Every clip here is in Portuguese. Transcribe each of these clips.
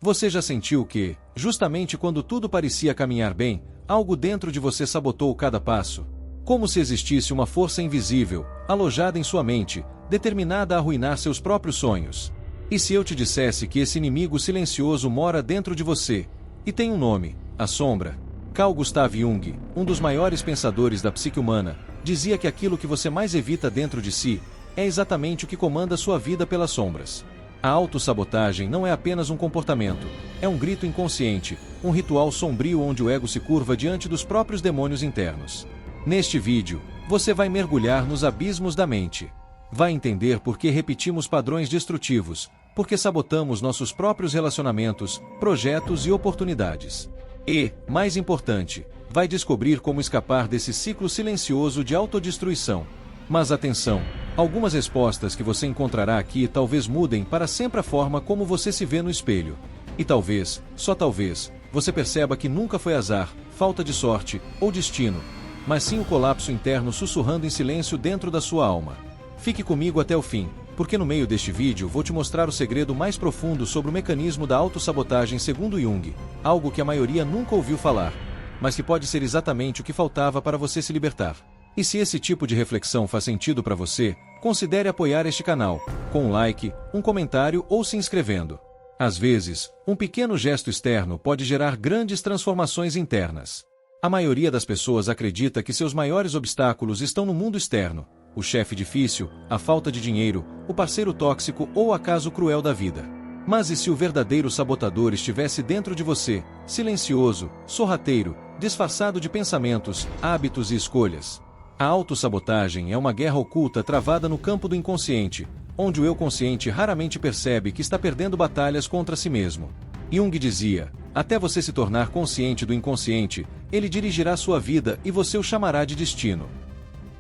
Você já sentiu que, justamente quando tudo parecia caminhar bem, algo dentro de você sabotou cada passo? Como se existisse uma força invisível, alojada em sua mente, determinada a arruinar seus próprios sonhos. E se eu te dissesse que esse inimigo silencioso mora dentro de você, e tem um nome, a sombra? Carl Gustav Jung, um dos maiores pensadores da psique humana, dizia que aquilo que você mais evita dentro de si, é exatamente o que comanda sua vida pelas sombras. A autossabotagem não é apenas um comportamento, é um grito inconsciente, um ritual sombrio onde o ego se curva diante dos próprios demônios internos. Neste vídeo, você vai mergulhar nos abismos da mente. Vai entender por que repetimos padrões destrutivos, por que sabotamos nossos próprios relacionamentos, projetos e oportunidades. E, mais importante, vai descobrir como escapar desse ciclo silencioso de autodestruição. Mas atenção! Algumas respostas que você encontrará aqui talvez mudem para sempre a forma como você se vê no espelho. E talvez, só talvez, você perceba que nunca foi azar, falta de sorte ou destino, mas sim o colapso interno sussurrando em silêncio dentro da sua alma. Fique comigo até o fim, porque no meio deste vídeo vou te mostrar o segredo mais profundo sobre o mecanismo da autossabotagem segundo Jung, algo que a maioria nunca ouviu falar, mas que pode ser exatamente o que faltava para você se libertar. E se esse tipo de reflexão faz sentido para você, considere apoiar este canal, com um like, um comentário ou se inscrevendo. Às vezes, um pequeno gesto externo pode gerar grandes transformações internas. A maioria das pessoas acredita que seus maiores obstáculos estão no mundo externo, o chefe difícil, a falta de dinheiro, o parceiro tóxico ou o acaso cruel da vida. Mas e se o verdadeiro sabotador estivesse dentro de você, silencioso, sorrateiro, disfarçado de pensamentos, hábitos e escolhas? A autossabotagem é uma guerra oculta travada no campo do inconsciente, onde o eu consciente raramente percebe que está perdendo batalhas contra si mesmo. Jung dizia, até você se tornar consciente do inconsciente, ele dirigirá sua vida e você o chamará de destino.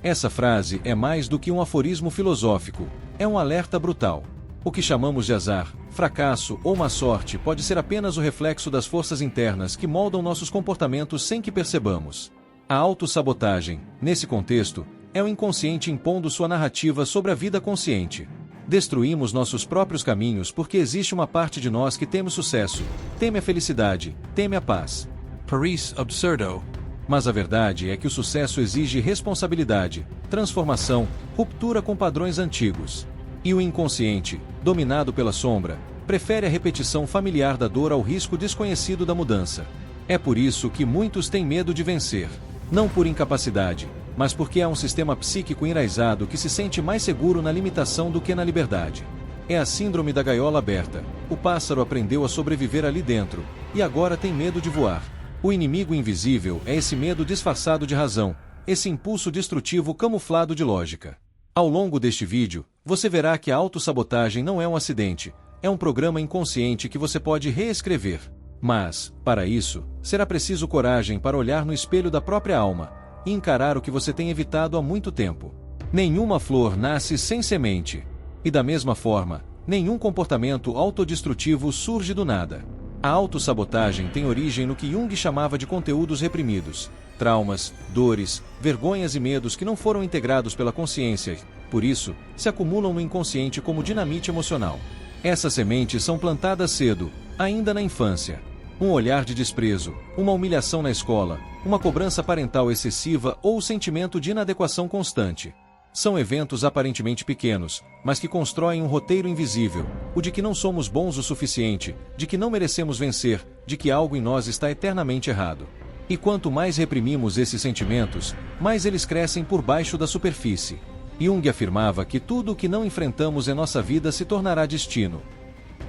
Essa frase é mais do que um aforismo filosófico, é um alerta brutal. O que chamamos de azar, fracasso ou má sorte pode ser apenas o reflexo das forças internas que moldam nossos comportamentos sem que percebamos. A autossabotagem, nesse contexto, é o inconsciente impondo sua narrativa sobre a vida consciente. Destruímos nossos próprios caminhos porque existe uma parte de nós que teme o sucesso, teme a felicidade, teme a paz. Paris absurdo. Mas a verdade é que o sucesso exige responsabilidade, transformação, ruptura com padrões antigos. E o inconsciente, dominado pela sombra, prefere a repetição familiar da dor ao risco desconhecido da mudança. É por isso que muitos têm medo de vencer. Não por incapacidade, mas porque há um sistema psíquico enraizado que se sente mais seguro na limitação do que na liberdade. É a síndrome da gaiola aberta. O pássaro aprendeu a sobreviver ali dentro, e agora tem medo de voar. O inimigo invisível é esse medo disfarçado de razão, esse impulso destrutivo camuflado de lógica. Ao longo deste vídeo, você verá que a autossabotagem não é um acidente, é um programa inconsciente que você pode reescrever. Mas, para isso, será preciso coragem para olhar no espelho da própria alma e encarar o que você tem evitado há muito tempo. Nenhuma flor nasce sem semente. E da mesma forma, nenhum comportamento autodestrutivo surge do nada. A autossabotagem tem origem no que Jung chamava de conteúdos reprimidos, traumas, dores, vergonhas e medos que não foram integrados pela consciência e, por isso, se acumulam no inconsciente como dinamite emocional. Essas sementes são plantadas cedo, ainda na infância. Um olhar de desprezo, uma humilhação na escola, uma cobrança parental excessiva ou o sentimento de inadequação constante. São eventos aparentemente pequenos, mas que constroem um roteiro invisível, o de que não somos bons o suficiente, de que não merecemos vencer, de que algo em nós está eternamente errado. E quanto mais reprimimos esses sentimentos, mais eles crescem por baixo da superfície. Jung afirmava que tudo o que não enfrentamos em nossa vida se tornará destino.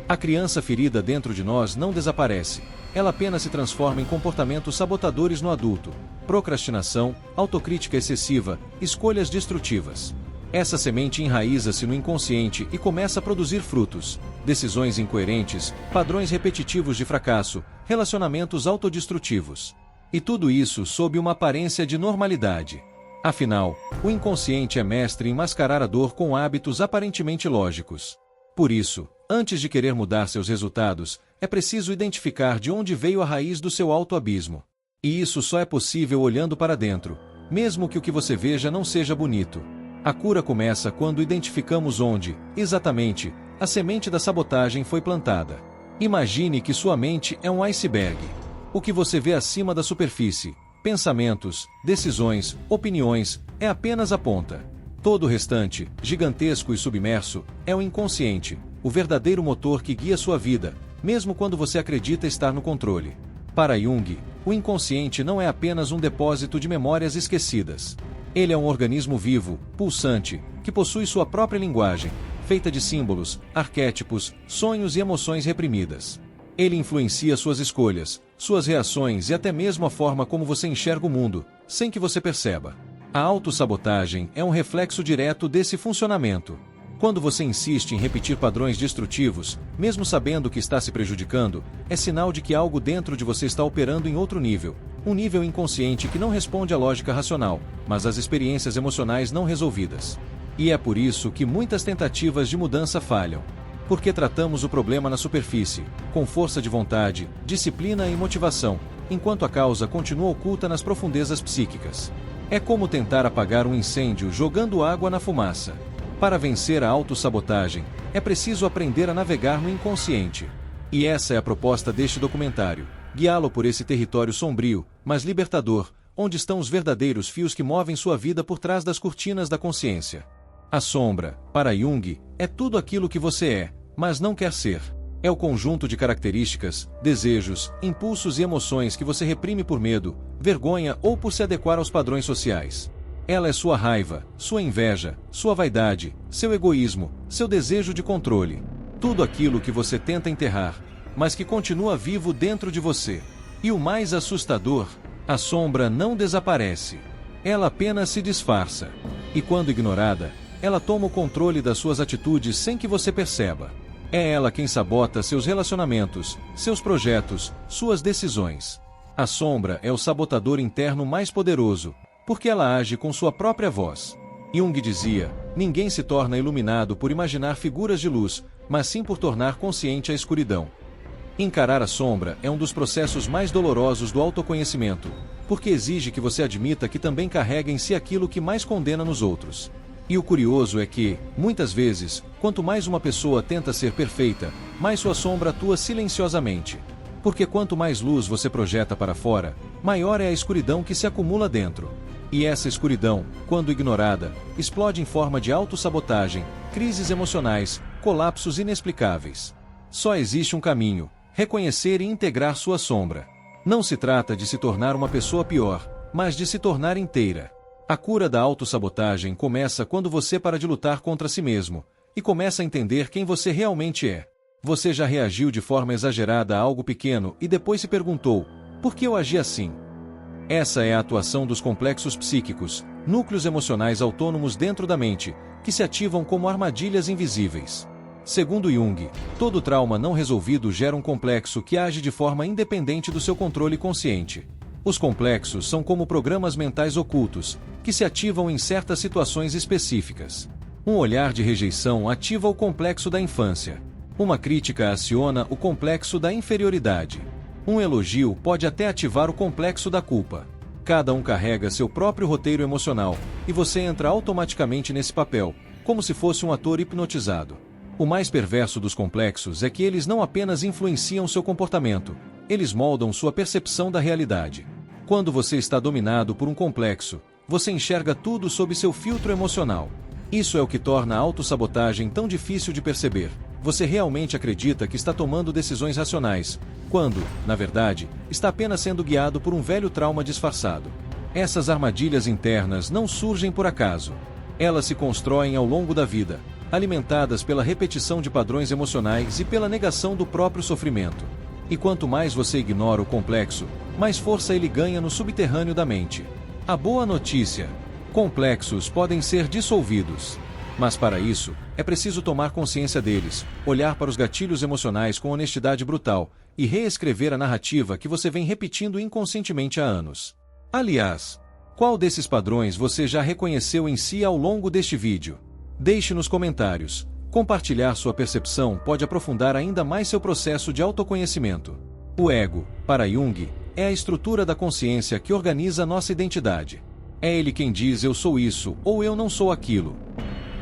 A criança ferida dentro de nós não desaparece, ela apenas se transforma em comportamentos sabotadores no adulto, procrastinação, autocrítica excessiva, escolhas destrutivas. Essa semente enraiza-se no inconsciente e começa a produzir frutos, decisões incoerentes, padrões repetitivos de fracasso, relacionamentos autodestrutivos. E tudo isso sob uma aparência de normalidade. Afinal, o inconsciente é mestre em mascarar a dor com hábitos aparentemente lógicos. Por isso, antes de querer mudar seus resultados, é preciso identificar de onde veio a raiz do seu autoabismo. E isso só é possível olhando para dentro, mesmo que o que você veja não seja bonito. A cura começa quando identificamos onde, exatamente, a semente da sabotagem foi plantada. Imagine que sua mente é um iceberg. O que você vê acima da superfície, pensamentos, decisões, opiniões, é apenas a ponta. Todo o restante, gigantesco e submerso, é o inconsciente, o verdadeiro motor que guia sua vida, mesmo quando você acredita estar no controle. Para Jung, o inconsciente não é apenas um depósito de memórias esquecidas. Ele é um organismo vivo, pulsante, que possui sua própria linguagem, feita de símbolos, arquétipos, sonhos e emoções reprimidas. Ele influencia suas escolhas, suas reações e até mesmo a forma como você enxerga o mundo, sem que você perceba. A autossabotagem é um reflexo direto desse funcionamento. Quando você insiste em repetir padrões destrutivos, mesmo sabendo que está se prejudicando, é sinal de que algo dentro de você está operando em outro nível, um nível inconsciente que não responde à lógica racional, mas às experiências emocionais não resolvidas. E é por isso que muitas tentativas de mudança falham. Porque tratamos o problema na superfície, com força de vontade, disciplina e motivação, enquanto a causa continua oculta nas profundezas psíquicas. É como tentar apagar um incêndio jogando água na fumaça. Para vencer a autossabotagem, é preciso aprender a navegar no inconsciente. E essa é a proposta deste documentário, guiá-lo por esse território sombrio, mas libertador, onde estão os verdadeiros fios que movem sua vida por trás das cortinas da consciência. A sombra, para Jung, é tudo aquilo que você é, mas não quer ser. É o conjunto de características, desejos, impulsos e emoções que você reprime por medo, vergonha ou por se adequar aos padrões sociais. Ela é sua raiva, sua inveja, sua vaidade, seu egoísmo, seu desejo de controle. Tudo aquilo que você tenta enterrar, mas que continua vivo dentro de você. E o mais assustador, a sombra não desaparece. Ela apenas se disfarça. E quando ignorada, ela toma o controle das suas atitudes sem que você perceba. É ela quem sabota seus relacionamentos, seus projetos, suas decisões. A sombra é o sabotador interno mais poderoso, porque ela age com sua própria voz. Jung dizia: ninguém se torna iluminado por imaginar figuras de luz, mas sim por tornar consciente a escuridão. Encarar a sombra é um dos processos mais dolorosos do autoconhecimento, porque exige que você admita que também carrega em si aquilo que mais condena nos outros. E o curioso é que, muitas vezes, quanto mais uma pessoa tenta ser perfeita, mais sua sombra atua silenciosamente. Porque quanto mais luz você projeta para fora, maior é a escuridão que se acumula dentro. E essa escuridão, quando ignorada, explode em forma de autossabotagem, crises emocionais, colapsos inexplicáveis. Só existe um caminho: reconhecer e integrar sua sombra. Não se trata de se tornar uma pessoa pior, mas de se tornar inteira. A cura da autossabotagem começa quando você para de lutar contra si mesmo, e começa a entender quem você realmente é. Você já reagiu de forma exagerada a algo pequeno e depois se perguntou: por que eu agi assim? Essa é a atuação dos complexos psíquicos, núcleos emocionais autônomos dentro da mente, que se ativam como armadilhas invisíveis. Segundo Jung, todo trauma não resolvido gera um complexo que age de forma independente do seu controle consciente. Os complexos são como programas mentais ocultos, que se ativam em certas situações específicas. Um olhar de rejeição ativa o complexo da infância. Uma crítica aciona o complexo da inferioridade. Um elogio pode até ativar o complexo da culpa. Cada um carrega seu próprio roteiro emocional, e você entra automaticamente nesse papel, como se fosse um ator hipnotizado. O mais perverso dos complexos é que eles não apenas influenciam seu comportamento, eles moldam sua percepção da realidade. Quando você está dominado por um complexo, você enxerga tudo sob seu filtro emocional. Isso é o que torna a autossabotagem tão difícil de perceber. Você realmente acredita que está tomando decisões racionais, quando, na verdade, está apenas sendo guiado por um velho trauma disfarçado. Essas armadilhas internas não surgem por acaso. Elas se constroem ao longo da vida, alimentadas pela repetição de padrões emocionais e pela negação do próprio sofrimento. E quanto mais você ignora o complexo, mais força ele ganha no subterrâneo da mente. A boa notícia: complexos podem ser dissolvidos. Mas para isso, é preciso tomar consciência deles, olhar para os gatilhos emocionais com honestidade brutal e reescrever a narrativa que você vem repetindo inconscientemente há anos. Aliás, qual desses padrões você já reconheceu em si ao longo deste vídeo? Deixe nos comentários. Compartilhar sua percepção pode aprofundar ainda mais seu processo de autoconhecimento. O ego, para Jung, é a estrutura da consciência que organiza nossa identidade. É ele quem diz eu sou isso ou eu não sou aquilo.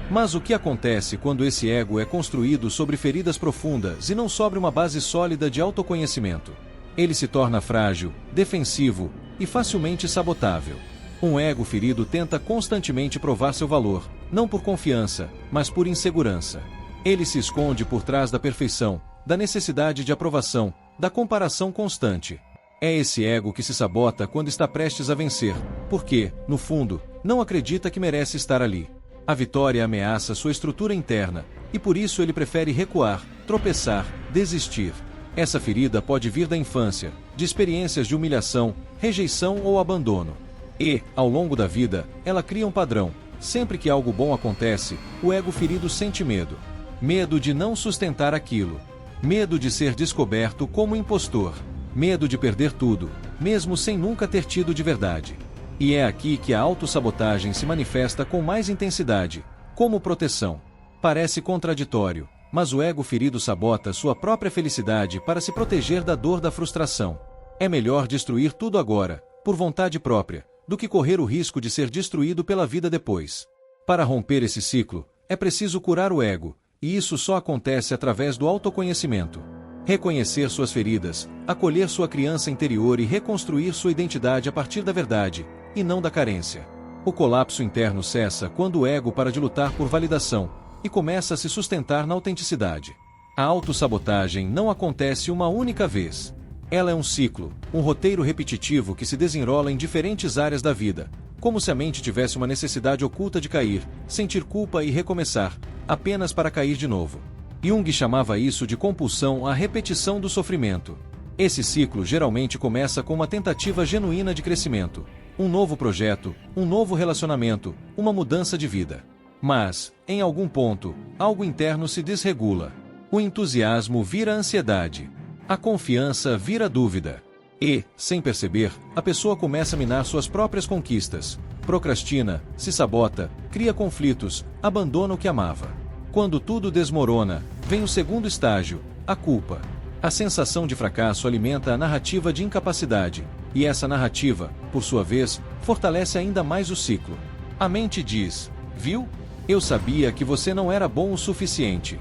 Mas o que acontece quando esse ego é construído sobre feridas profundas e não sobre uma base sólida de autoconhecimento? Ele se torna frágil, defensivo e facilmente sabotável. Um ego ferido tenta constantemente provar seu valor, não por confiança, mas por insegurança. Ele se esconde por trás da perfeição, da necessidade de aprovação, da comparação constante. É esse ego que se sabota quando está prestes a vencer, porque, no fundo, não acredita que merece estar ali. A vitória ameaça sua estrutura interna, e por isso ele prefere recuar, tropeçar, desistir. Essa ferida pode vir da infância, de experiências de humilhação, rejeição ou abandono. E, ao longo da vida, ela cria um padrão. Sempre que algo bom acontece, o ego ferido sente medo. Medo de não sustentar aquilo. Medo de ser descoberto como impostor. Medo de perder tudo, mesmo sem nunca ter tido de verdade. E é aqui que a autossabotagem se manifesta com mais intensidade, como proteção. Parece contraditório, mas o ego ferido sabota sua própria felicidade para se proteger da dor da frustração. É melhor destruir tudo agora, por vontade própria, do que correr o risco de ser destruído pela vida depois. Para romper esse ciclo, é preciso curar o ego, e isso só acontece através do autoconhecimento. Reconhecer suas feridas, acolher sua criança interior e reconstruir sua identidade a partir da verdade, e não da carência. O colapso interno cessa quando o ego para de lutar por validação, e começa a se sustentar na autenticidade. A autossabotagem não acontece uma única vez. Ela é um ciclo, um roteiro repetitivo que se desenrola em diferentes áreas da vida, como se a mente tivesse uma necessidade oculta de cair, sentir culpa e recomeçar, apenas para cair de novo. Jung chamava isso de compulsão à repetição do sofrimento. Esse ciclo geralmente começa com uma tentativa genuína de crescimento, um novo projeto, um novo relacionamento, uma mudança de vida. Mas, em algum ponto, algo interno se desregula. O entusiasmo vira ansiedade. A confiança vira dúvida. E, sem perceber, a pessoa começa a minar suas próprias conquistas, procrastina, se sabota, cria conflitos, abandona o que amava. Quando tudo desmorona, vem o segundo estágio, a culpa. A sensação de fracasso alimenta a narrativa de incapacidade, e essa narrativa, por sua vez, fortalece ainda mais o ciclo. A mente diz: viu? Eu sabia que você não era bom o suficiente.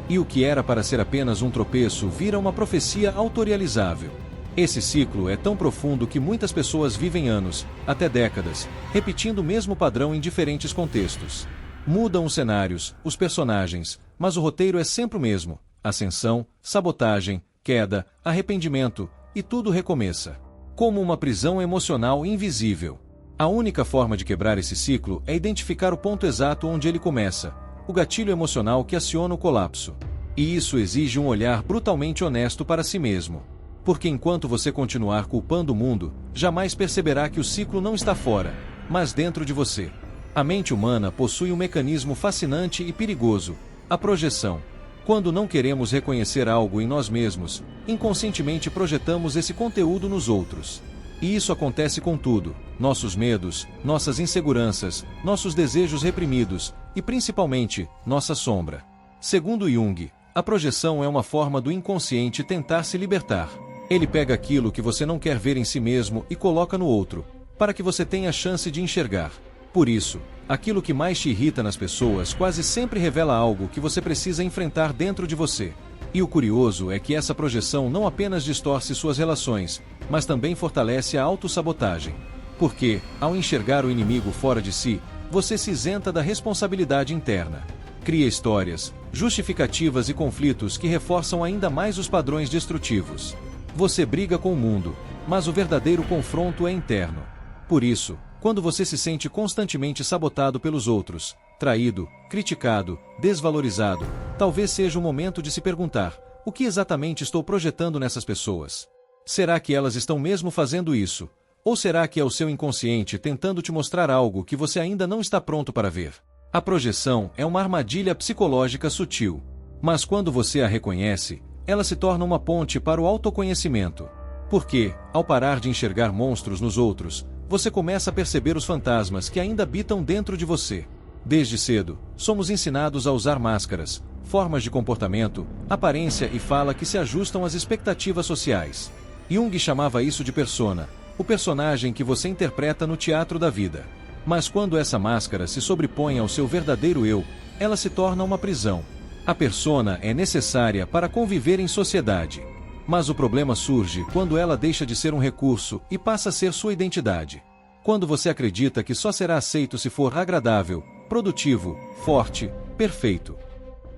E o que era para ser apenas um tropeço vira uma profecia autorrealizável. Esse ciclo é tão profundo que muitas pessoas vivem anos, até décadas, repetindo o mesmo padrão em diferentes contextos. Mudam os cenários, os personagens, mas o roteiro é sempre o mesmo: ascensão, sabotagem, queda, arrependimento, e tudo recomeça. Como uma prisão emocional invisível. A única forma de quebrar esse ciclo é identificar o ponto exato onde ele começa, o gatilho emocional que aciona o colapso. E isso exige um olhar brutalmente honesto para si mesmo. Porque enquanto você continuar culpando o mundo, jamais perceberá que o ciclo não está fora, mas dentro de você. A mente humana possui um mecanismo fascinante e perigoso: a projeção. Quando não queremos reconhecer algo em nós mesmos, inconscientemente projetamos esse conteúdo nos outros. E isso acontece com tudo: nossos medos, nossas inseguranças, nossos desejos reprimidos e, principalmente, nossa sombra. Segundo Jung, a projeção é uma forma do inconsciente tentar se libertar. Ele pega aquilo que você não quer ver em si mesmo e coloca no outro, para que você tenha a chance de enxergar. Por isso, aquilo que mais te irrita nas pessoas quase sempre revela algo que você precisa enfrentar dentro de você. E o curioso é que essa projeção não apenas distorce suas relações, mas também fortalece a autossabotagem. Porque, ao enxergar o inimigo fora de si, você se isenta da responsabilidade interna. Cria histórias, justificativas e conflitos que reforçam ainda mais os padrões destrutivos. Você briga com o mundo, mas o verdadeiro confronto é interno. Por isso, quando você se sente constantemente sabotado pelos outros, traído, criticado, desvalorizado, talvez seja o momento de se perguntar: o que exatamente estou projetando nessas pessoas? Será que elas estão mesmo fazendo isso? Ou será que é o seu inconsciente tentando te mostrar algo que você ainda não está pronto para ver? A projeção é uma armadilha psicológica sutil. Mas quando você a reconhece, ela se torna uma ponte para o autoconhecimento. Porque, ao parar de enxergar monstros nos outros, você começa a perceber os fantasmas que ainda habitam dentro de você. Desde cedo, somos ensinados a usar máscaras, formas de comportamento, aparência e fala que se ajustam às expectativas sociais. Jung chamava isso de persona, o personagem que você interpreta no teatro da vida. Mas quando essa máscara se sobrepõe ao seu verdadeiro eu, ela se torna uma prisão. A persona é necessária para conviver em sociedade. Mas o problema surge quando ela deixa de ser um recurso e passa a ser sua identidade. Quando você acredita que só será aceito se for agradável, produtivo, forte, perfeito.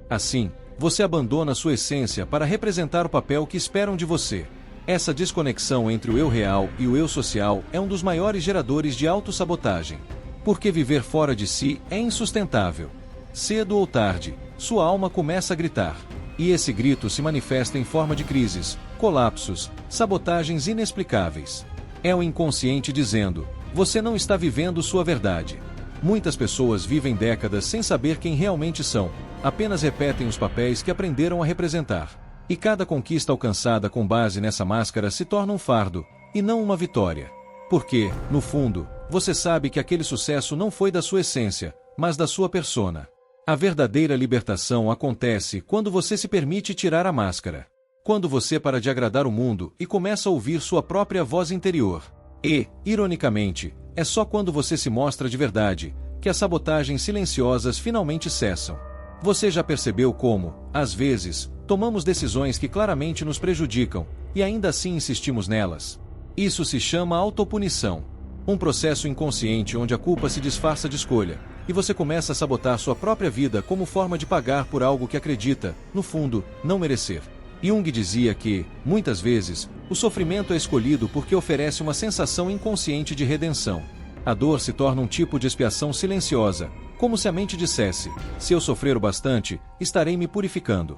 Assim, você abandona sua essência para representar o papel que esperam de você. Essa desconexão entre o eu real e o eu social é um dos maiores geradores de autossabotagem. Porque viver fora de si é insustentável. Cedo ou tarde, sua alma começa a gritar. E esse grito se manifesta em forma de crises, colapsos, sabotagens inexplicáveis. É o inconsciente dizendo: você não está vivendo sua verdade. Muitas pessoas vivem décadas sem saber quem realmente são, apenas repetem os papéis que aprenderam a representar. E cada conquista alcançada com base nessa máscara se torna um fardo, e não uma vitória. Porque, no fundo, você sabe que aquele sucesso não foi da sua essência, mas da sua persona. A verdadeira libertação acontece quando você se permite tirar a máscara. Quando você para de agradar o mundo e começa a ouvir sua própria voz interior. E, ironicamente, é só quando você se mostra de verdade que as sabotagens silenciosas finalmente cessam. Você já percebeu como, às vezes, tomamos decisões que claramente nos prejudicam e ainda assim insistimos nelas? Isso se chama autopunição. Um processo inconsciente onde a culpa se disfarça de escolha, e você começa a sabotar sua própria vida como forma de pagar por algo que acredita, no fundo, não merecer. Jung dizia que, muitas vezes, o sofrimento é escolhido porque oferece uma sensação inconsciente de redenção. A dor se torna um tipo de expiação silenciosa, como se a mente dissesse: se eu sofrer o bastante, estarei me purificando.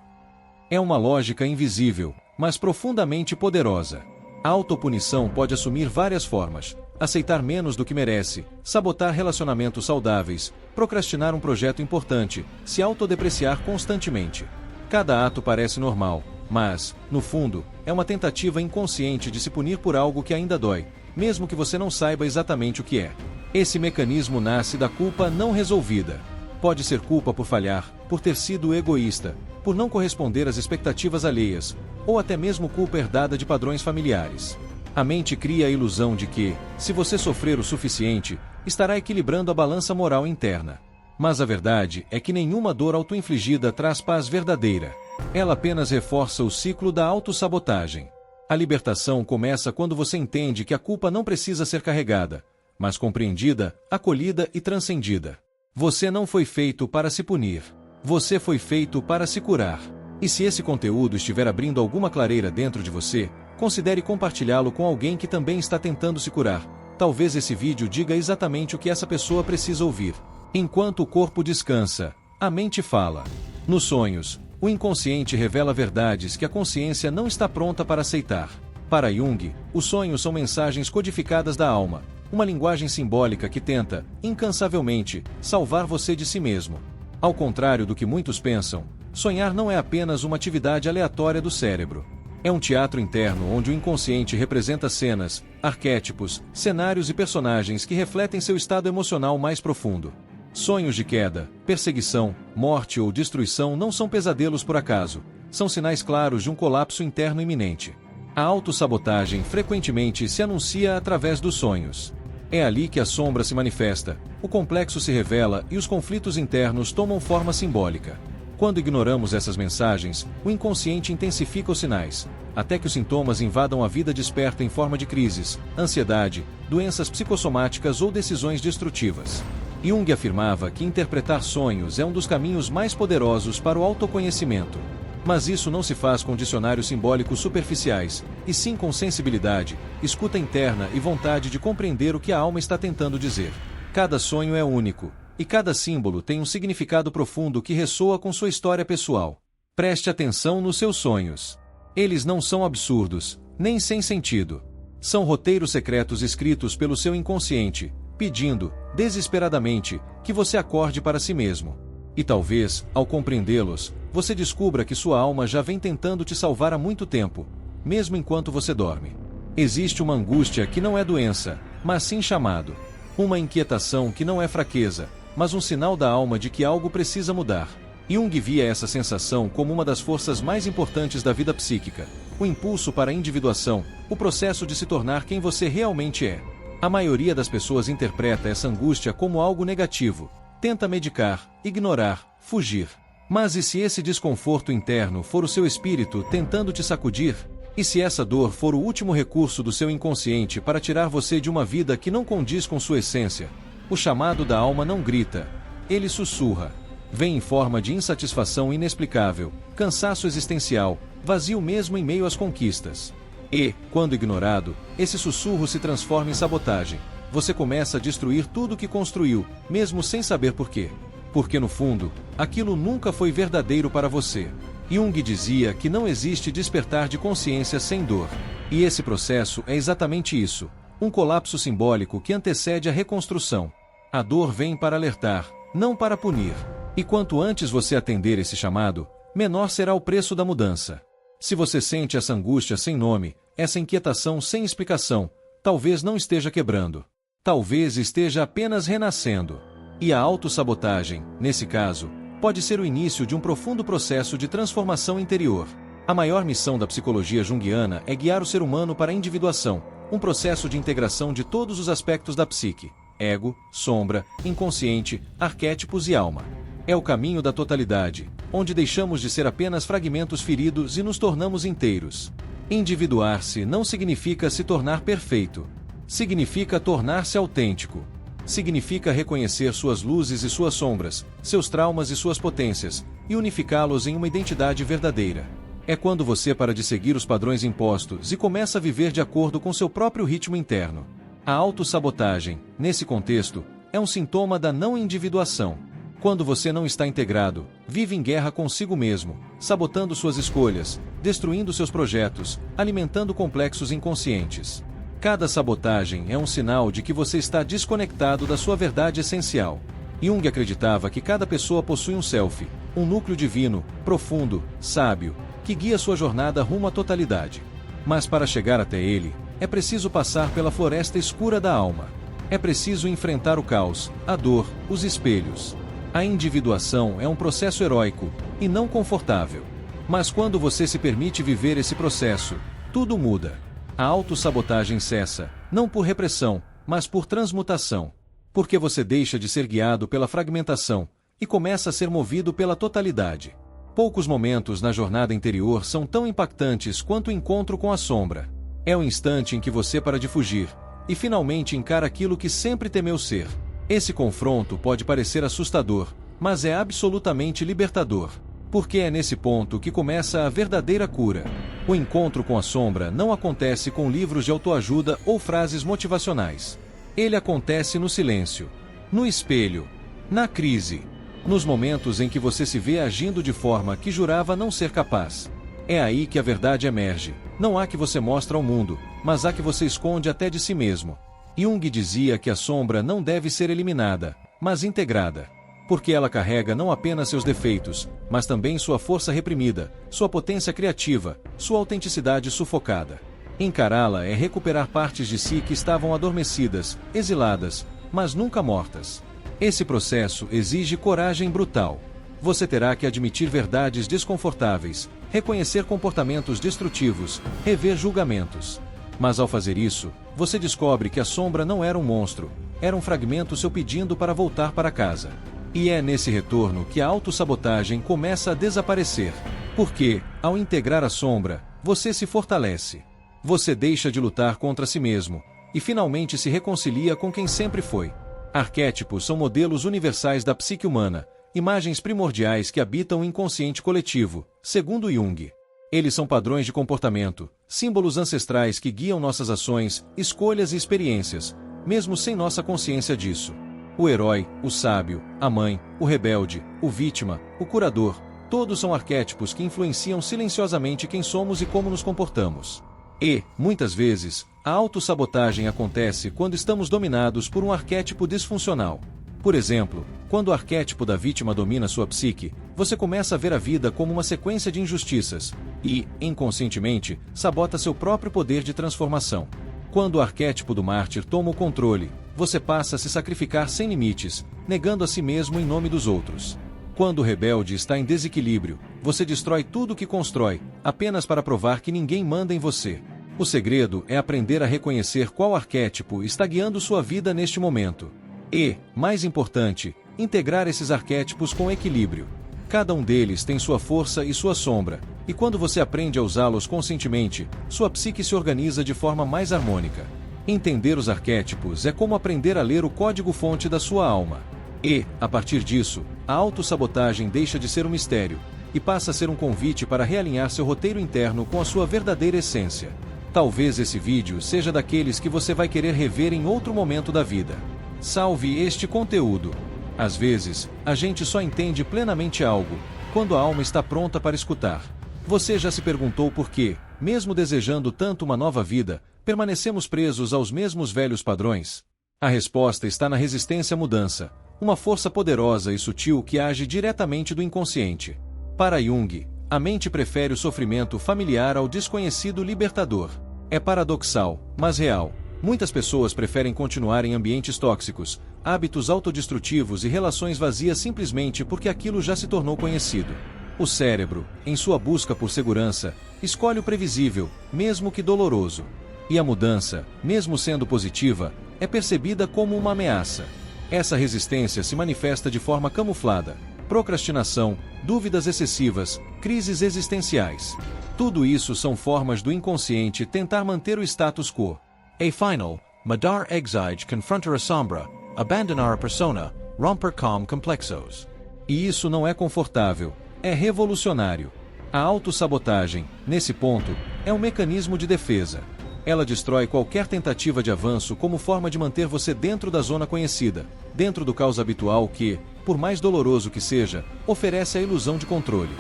É uma lógica invisível, mas profundamente poderosa. A autopunição pode assumir várias formas: aceitar menos do que merece, sabotar relacionamentos saudáveis, procrastinar um projeto importante, se autodepreciar constantemente. Cada ato parece normal, mas, no fundo, é uma tentativa inconsciente de se punir por algo que ainda dói, mesmo que você não saiba exatamente o que é. Esse mecanismo nasce da culpa não resolvida. Pode ser culpa por falhar, por ter sido egoísta, por não corresponder às expectativas alheias, ou até mesmo culpa herdada de padrões familiares. A mente cria a ilusão de que, se você sofrer o suficiente, estará equilibrando a balança moral interna. Mas a verdade é que nenhuma dor autoinfligida traz paz verdadeira. Ela apenas reforça o ciclo da autossabotagem. A libertação começa quando você entende que a culpa não precisa ser carregada, mas compreendida, acolhida e transcendida. Você não foi feito para se punir. Você foi feito para se curar. E se esse conteúdo estiver abrindo alguma clareira dentro de você, considere compartilhá-lo com alguém que também está tentando se curar. Talvez esse vídeo diga exatamente o que essa pessoa precisa ouvir. Enquanto o corpo descansa, a mente fala. Nos sonhos, o inconsciente revela verdades que a consciência não está pronta para aceitar. Para Jung, os sonhos são mensagens codificadas da alma, uma linguagem simbólica que tenta, incansavelmente, salvar você de si mesmo. Ao contrário do que muitos pensam, sonhar não é apenas uma atividade aleatória do cérebro. É um teatro interno onde o inconsciente representa cenas, arquétipos, cenários e personagens que refletem seu estado emocional mais profundo. Sonhos de queda, perseguição, morte ou destruição não são pesadelos por acaso, são sinais claros de um colapso interno iminente. A autossabotagem frequentemente se anuncia através dos sonhos. É ali que a sombra se manifesta, o complexo se revela e os conflitos internos tomam forma simbólica. Quando ignoramos essas mensagens, o inconsciente intensifica os sinais, até que os sintomas invadam a vida desperta em forma de crises, ansiedade, doenças psicossomáticas ou decisões destrutivas. Jung afirmava que interpretar sonhos é um dos caminhos mais poderosos para o autoconhecimento. Mas isso não se faz com dicionários simbólicos superficiais, e sim com sensibilidade, escuta interna e vontade de compreender o que a alma está tentando dizer. Cada sonho é único, e cada símbolo tem um significado profundo que ressoa com sua história pessoal. Preste atenção nos seus sonhos. Eles não são absurdos, nem sem sentido. São roteiros secretos escritos pelo seu inconsciente, pedindo, desesperadamente, que você acorde para si mesmo. E talvez, ao compreendê-los, você descubra que sua alma já vem tentando te salvar há muito tempo, mesmo enquanto você dorme. Existe uma angústia que não é doença, mas sim chamado. Uma inquietação que não é fraqueza, mas um sinal da alma de que algo precisa mudar. Jung via essa sensação como uma das forças mais importantes da vida psíquica, o impulso para a individuação, o processo de se tornar quem você realmente é. A maioria das pessoas interpreta essa angústia como algo negativo, tenta medicar, ignorar, fugir. Mas e se esse desconforto interno for o seu espírito tentando te sacudir? E se essa dor for o último recurso do seu inconsciente para tirar você de uma vida que não condiz com sua essência? O chamado da alma não grita, ele sussurra. Vem em forma de insatisfação inexplicável, cansaço existencial, vazio mesmo em meio às conquistas. E, quando ignorado, esse sussurro se transforma em sabotagem. Você começa a destruir tudo o que construiu, mesmo sem saber por quê. Porque no fundo, aquilo nunca foi verdadeiro para você. Jung dizia que não existe despertar de consciência sem dor. E esse processo é exatamente isso, um colapso simbólico que antecede a reconstrução. A dor vem para alertar, não para punir. E quanto antes você atender esse chamado, menor será o preço da mudança. Se você sente essa angústia sem nome, essa inquietação sem explicação, talvez não esteja quebrando. Talvez esteja apenas renascendo. E a autossabotagem, nesse caso, pode ser o início de um profundo processo de transformação interior. A maior missão da psicologia junguiana é guiar o ser humano para a individuação, um processo de integração de todos os aspectos da psique: ego, sombra, inconsciente, arquétipos e alma. É o caminho da totalidade, onde deixamos de ser apenas fragmentos feridos e nos tornamos inteiros. Individuar-se não significa se tornar perfeito. Significa tornar-se autêntico. Significa reconhecer suas luzes e suas sombras, seus traumas e suas potências, e unificá-los em uma identidade verdadeira. É quando você para de seguir os padrões impostos e começa a viver de acordo com seu próprio ritmo interno. A autossabotagem, nesse contexto, é um sintoma da não individuação. Quando você não está integrado, vive em guerra consigo mesmo, sabotando suas escolhas, destruindo seus projetos, alimentando complexos inconscientes. Cada sabotagem é um sinal de que você está desconectado da sua verdade essencial. Jung acreditava que cada pessoa possui um self, um núcleo divino, profundo, sábio, que guia sua jornada rumo à totalidade. Mas para chegar até ele, é preciso passar pela floresta escura da alma. É preciso enfrentar o caos, a dor, os espelhos. A individuação é um processo heróico, e não confortável. Mas quando você se permite viver esse processo, tudo muda. A autossabotagem cessa, não por repressão, mas por transmutação. Porque você deixa de ser guiado pela fragmentação, e começa a ser movido pela totalidade. Poucos momentos na jornada interior são tão impactantes quanto o encontro com a sombra. É o instante em que você para de fugir, e finalmente encara aquilo que sempre temeu ser. Esse confronto pode parecer assustador, mas é absolutamente libertador. Porque é nesse ponto que começa a verdadeira cura. O encontro com a sombra não acontece com livros de autoajuda ou frases motivacionais. Ele acontece no silêncio, no espelho, na crise, nos momentos em que você se vê agindo de forma que jurava não ser capaz. É aí que a verdade emerge. Não há que você mostra ao mundo, mas há que você esconde até de si mesmo. Jung dizia que a sombra não deve ser eliminada, mas integrada. Porque ela carrega não apenas seus defeitos, mas também sua força reprimida, sua potência criativa, sua autenticidade sufocada. Encará-la é recuperar partes de si que estavam adormecidas, exiladas, mas nunca mortas. Esse processo exige coragem brutal. Você terá que admitir verdades desconfortáveis, reconhecer comportamentos destrutivos, rever julgamentos. Mas ao fazer isso, você descobre que a sombra não era um monstro, era um fragmento seu pedindo para voltar para casa. E é nesse retorno que a autossabotagem começa a desaparecer. Porque, ao integrar a sombra, você se fortalece. Você deixa de lutar contra si mesmo, e finalmente se reconcilia com quem sempre foi. Arquétipos são modelos universais da psique humana, imagens primordiais que habitam o inconsciente coletivo, segundo Jung. Eles são padrões de comportamento, símbolos ancestrais que guiam nossas ações, escolhas e experiências, mesmo sem nossa consciência disso. O herói, o sábio, a mãe, o rebelde, o vítima, o curador, todos são arquétipos que influenciam silenciosamente quem somos e como nos comportamos. E, muitas vezes, a autossabotagem acontece quando estamos dominados por um arquétipo disfuncional. Por exemplo, quando o arquétipo da vítima domina sua psique, você começa a ver a vida como uma sequência de injustiças e, inconscientemente, sabota seu próprio poder de transformação. Quando o arquétipo do mártir toma o controle, você passa a se sacrificar sem limites, negando a si mesmo em nome dos outros. Quando o rebelde está em desequilíbrio, você destrói tudo o que constrói, apenas para provar que ninguém manda em você. O segredo é aprender a reconhecer qual arquétipo está guiando sua vida neste momento. E, mais importante, integrar esses arquétipos com equilíbrio. Cada um deles tem sua força e sua sombra, e quando você aprende a usá-los conscientemente, sua psique se organiza de forma mais harmônica. Entender os arquétipos é como aprender a ler o código-fonte da sua alma. E, a partir disso, a autossabotagem deixa de ser um mistério, e passa a ser um convite para realinhar seu roteiro interno com a sua verdadeira essência. Talvez esse vídeo seja daqueles que você vai querer rever em outro momento da vida. Salve este conteúdo. Às vezes, a gente só entende plenamente algo quando a alma está pronta para escutar. Você já se perguntou por que, mesmo desejando tanto uma nova vida, permanecemos presos aos mesmos velhos padrões? A resposta está na resistência à mudança, uma força poderosa e sutil que age diretamente do inconsciente. Para Jung, a mente prefere o sofrimento familiar ao desconhecido libertador. É paradoxal, mas real. Muitas pessoas preferem continuar em ambientes tóxicos, hábitos autodestrutivos e relações vazias simplesmente porque aquilo já se tornou conhecido. O cérebro, em sua busca por segurança, escolhe o previsível, mesmo que doloroso. E a mudança, mesmo sendo positiva, é percebida como uma ameaça. Essa resistência se manifesta de forma camuflada: procrastinação, dúvidas excessivas, crises existenciais. Tudo isso são formas do inconsciente tentar manter o status quo. A final, mudar exige confrontar a sombra, abandonar a persona, romper com complexos. E isso não é confortável, é revolucionário. A autossabotagem, nesse ponto, é um mecanismo de defesa. Ela destrói qualquer tentativa de avanço como forma de manter você dentro da zona conhecida, dentro do caos habitual que, por mais doloroso que seja, oferece a ilusão de controle.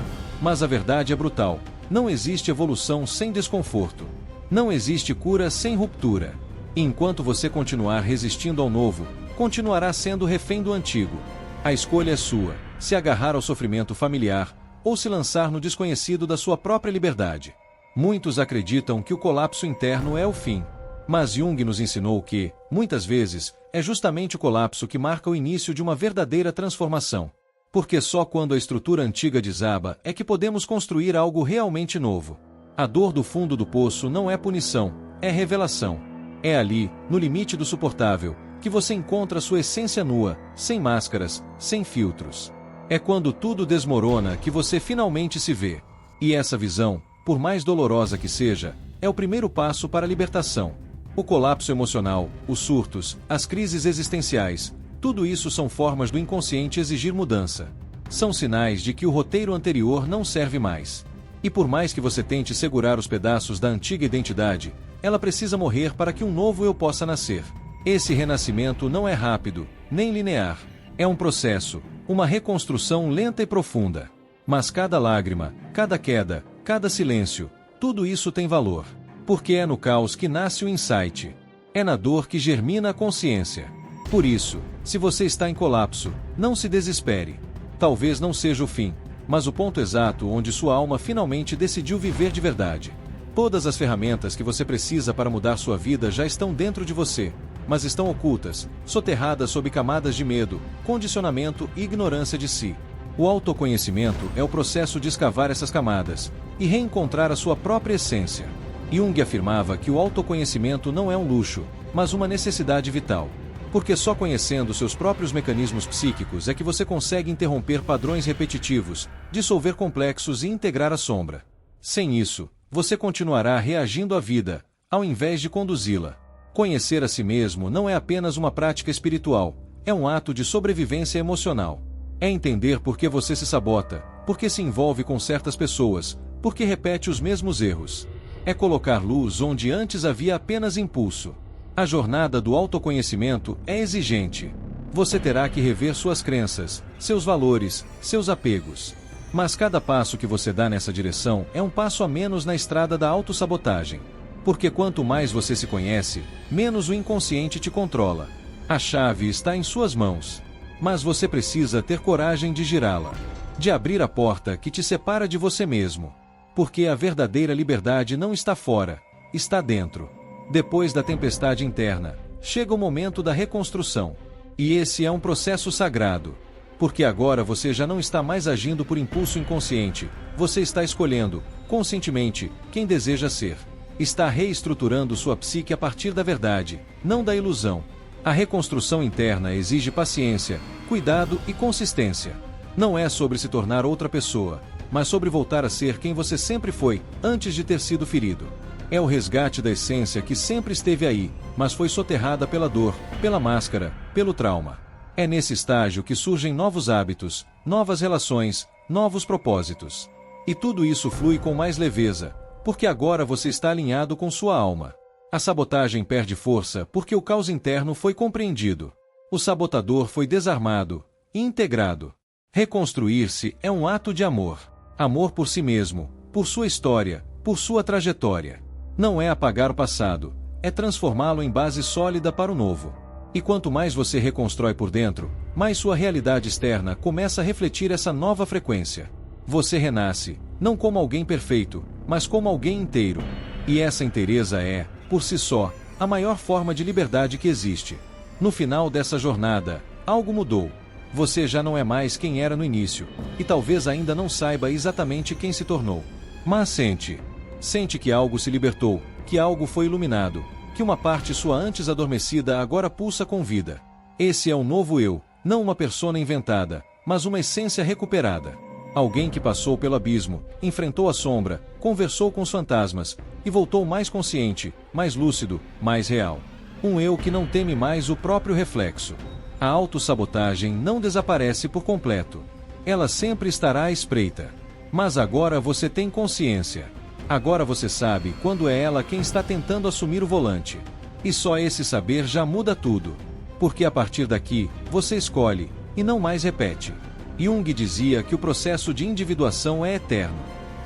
Mas a verdade é brutal: não existe evolução sem desconforto. Não existe cura sem ruptura. E enquanto você continuar resistindo ao novo, continuará sendo refém do antigo. A escolha é sua: se agarrar ao sofrimento familiar ou se lançar no desconhecido da sua própria liberdade. Muitos acreditam que o colapso interno é o fim. Mas Jung nos ensinou que, muitas vezes, é justamente o colapso que marca o início de uma verdadeira transformação. Porque só quando a estrutura antiga desaba é que podemos construir algo realmente novo. A dor do fundo do poço não é punição, é revelação. É ali, no limite do suportável, que você encontra sua essência nua, sem máscaras, sem filtros. É quando tudo desmorona que você finalmente se vê. E essa visão, por mais dolorosa que seja, é o primeiro passo para a libertação. O colapso emocional, os surtos, as crises existenciais, tudo isso são formas do inconsciente exigir mudança. São sinais de que o roteiro anterior não serve mais. E por mais que você tente segurar os pedaços da antiga identidade, ela precisa morrer para que um novo eu possa nascer. Esse renascimento não é rápido, nem linear. É um processo, uma reconstrução lenta e profunda. Mas cada lágrima, cada queda, cada silêncio, tudo isso tem valor. Porque é no caos que nasce o insight. É na dor que germina a consciência. Por isso, se você está em colapso, não se desespere. Talvez não seja o fim, mas o ponto exato onde sua alma finalmente decidiu viver de verdade. Todas as ferramentas que você precisa para mudar sua vida já estão dentro de você, mas estão ocultas, soterradas sob camadas de medo, condicionamento e ignorância de si. O autoconhecimento é o processo de escavar essas camadas e reencontrar a sua própria essência. Jung afirmava que o autoconhecimento não é um luxo, mas uma necessidade vital. Porque só conhecendo seus próprios mecanismos psíquicos é que você consegue interromper padrões repetitivos, dissolver complexos e integrar a sombra. Sem isso, você continuará reagindo à vida, ao invés de conduzi-la. Conhecer a si mesmo não é apenas uma prática espiritual, é um ato de sobrevivência emocional. É entender por que você se sabota, por que se envolve com certas pessoas, por que repete os mesmos erros. É colocar luz onde antes havia apenas impulso. A jornada do autoconhecimento é exigente. Você terá que rever suas crenças, seus valores, seus apegos. Mas cada passo que você dá nessa direção é um passo a menos na estrada da autossabotagem. Porque quanto mais você se conhece, menos o inconsciente te controla. A chave está em suas mãos. Mas você precisa ter coragem de girá-la. De abrir a porta que te separa de você mesmo. Porque a verdadeira liberdade não está fora, está dentro. Depois da tempestade interna, chega o momento da reconstrução. E esse é um processo sagrado. Porque agora você já não está mais agindo por impulso inconsciente, você está escolhendo, conscientemente, quem deseja ser. Está reestruturando sua psique a partir da verdade, não da ilusão. A reconstrução interna exige paciência, cuidado e consistência. Não é sobre se tornar outra pessoa, mas sobre voltar a ser quem você sempre foi, antes de ter sido ferido. É o resgate da essência que sempre esteve aí, mas foi soterrada pela dor, pela máscara, pelo trauma. É nesse estágio que surgem novos hábitos, novas relações, novos propósitos. E tudo isso flui com mais leveza, porque agora você está alinhado com sua alma. A sabotagem perde força porque o caos interno foi compreendido. O sabotador foi desarmado e integrado. Reconstruir-se é um ato de amor. Amor por si mesmo, por sua história, por sua trajetória. Não é apagar o passado, é transformá-lo em base sólida para o novo. E quanto mais você reconstrói por dentro, mais sua realidade externa começa a refletir essa nova frequência. Você renasce, não como alguém perfeito, mas como alguém inteiro. E essa inteireza é, por si só, a maior forma de liberdade que existe. No final dessa jornada, algo mudou. Você já não é mais quem era no início, e talvez ainda não saiba exatamente quem se tornou. Mas sente. Sente que algo se libertou, que algo foi iluminado, que uma parte sua antes adormecida agora pulsa com vida. Esse é um novo eu, não uma persona inventada, mas uma essência recuperada. Alguém que passou pelo abismo, enfrentou a sombra, conversou com os fantasmas, e voltou mais consciente, mais lúcido, mais real. Um eu que não teme mais o próprio reflexo. A autossabotagem não desaparece por completo. Ela sempre estará à espreita. Mas agora você tem consciência. Agora você sabe quando é ela quem está tentando assumir o volante. E só esse saber já muda tudo. Porque a partir daqui, você escolhe, e não mais repete. Jung dizia que o processo de individuação é eterno.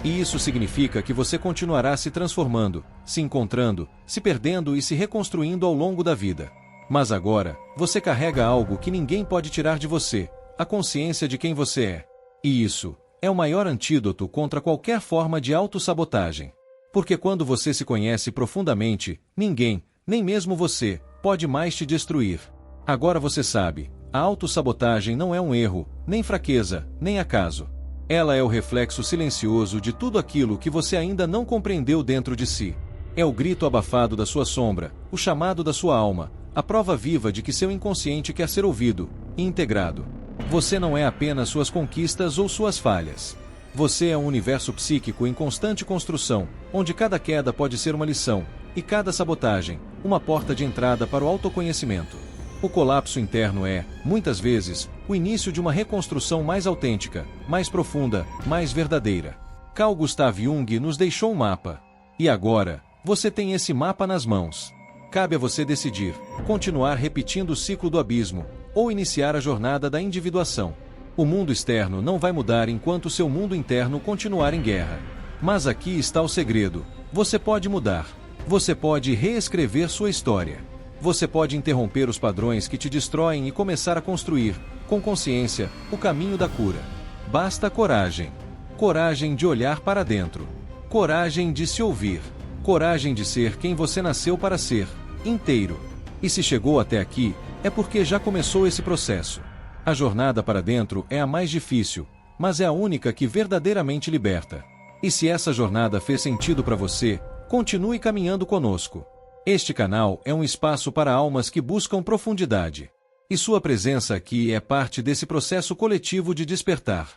E isso significa que você continuará se transformando, se encontrando, se perdendo e se reconstruindo ao longo da vida. Mas agora, você carrega algo que ninguém pode tirar de você, a consciência de quem você é. E isso é o maior antídoto contra qualquer forma de autossabotagem. Porque quando você se conhece profundamente, ninguém, nem mesmo você, pode mais te destruir. Agora você sabe, a autossabotagem não é um erro, nem fraqueza, nem acaso. Ela é o reflexo silencioso de tudo aquilo que você ainda não compreendeu dentro de si. É o grito abafado da sua sombra, o chamado da sua alma, a prova viva de que seu inconsciente quer ser ouvido e integrado. Você não é apenas suas conquistas ou suas falhas. Você é um universo psíquico em constante construção, onde cada queda pode ser uma lição, e cada sabotagem, uma porta de entrada para o autoconhecimento. O colapso interno é, muitas vezes, o início de uma reconstrução mais autêntica, mais profunda, mais verdadeira. Carl Gustav Jung nos deixou um mapa. E agora, você tem esse mapa nas mãos. Cabe a você decidir, continuar repetindo o ciclo do abismo, ou iniciar a jornada da individuação. O mundo externo não vai mudar enquanto seu mundo interno continuar em guerra. Mas aqui está o segredo. Você pode mudar. Você pode reescrever sua história. Você pode interromper os padrões que te destroem e começar a construir, com consciência, o caminho da cura. Basta coragem. Coragem de olhar para dentro. Coragem de se ouvir. Coragem de ser quem você nasceu para ser, inteiro. E se chegou até aqui, é porque já começou esse processo. A jornada para dentro é a mais difícil, mas é a única que verdadeiramente liberta. E se essa jornada fez sentido para você, continue caminhando conosco. Este canal é um espaço para almas que buscam profundidade. E sua presença aqui é parte desse processo coletivo de despertar.